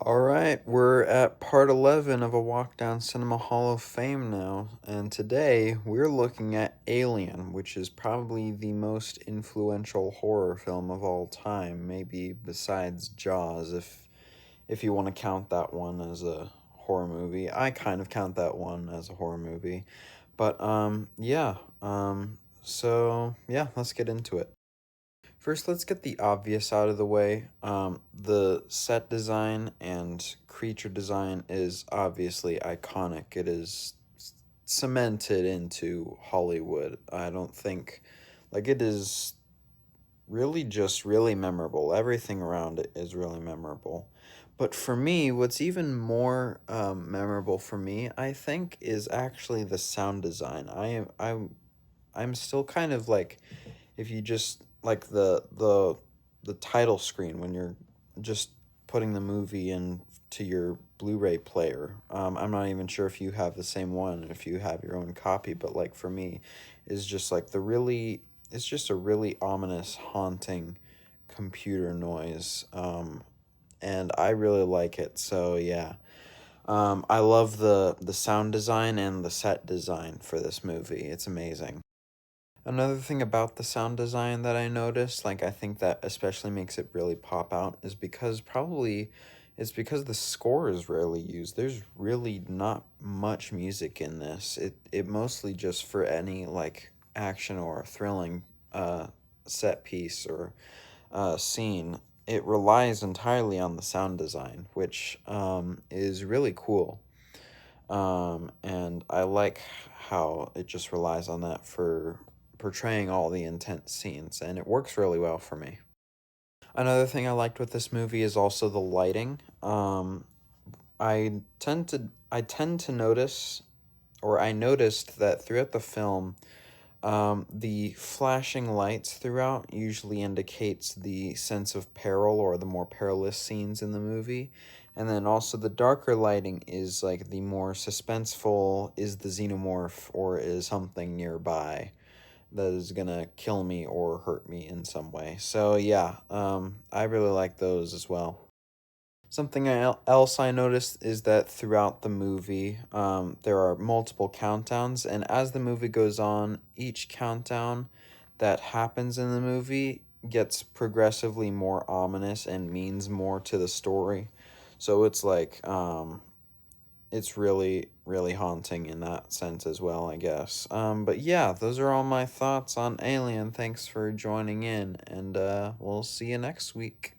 All right, we're at part 11 of a walk down Cinema Hall of Fame now, and today we're looking at Alien, which is probably the most influential horror film of all time, maybe besides Jaws, if you want to count that one as a horror movie. I kind of count that one as a horror movie. But yeah, so yeah, let's get into it. First, let's get the obvious out of the way. The set design and creature design is obviously iconic. It is cemented into Hollywood. I don't think, like, it is really just really memorable. Everything around it is really memorable. But for me, what's even more memorable for me, I think, is actually the sound design. I'm still kind of like, if you just like the title screen when you're just putting the movie into your Blu-ray player. I'm not even sure if you have the same one, if you have your own copy, but like for me, is just like it's just a really ominous, haunting computer noise. And I really like it. So yeah. I love the sound design and the set design for this movie. It's amazing. Another thing about the sound design that I noticed, like I think that especially makes it really pop out, is because probably it's because the score is rarely used. There's really not much music in this. It mostly just for any like action or thrilling uh set piece or scene. It relies entirely on the sound design, which is really cool. And I like how it just relies on that for portraying all the intense scenes, and it works really well for me. Another thing I liked with this movie is also the lighting. I tend to notice, or I noticed that throughout the film, the flashing lights throughout usually indicates the sense of peril or the more perilous scenes in the movie. And then also the darker lighting is like the more suspenseful, is the xenomorph or is something nearby that is gonna kill me or hurt me in some way. So yeah, I really like those as well. Something else I noticed is that throughout the movie, there are multiple countdowns, and as the movie goes on, each countdown that happens in the movie gets progressively more ominous and means more to the story. So it's like, it's really, really haunting in that sense as well, I guess. But yeah, those are all my thoughts on Alien. Thanks for joining in, and we'll see you next week.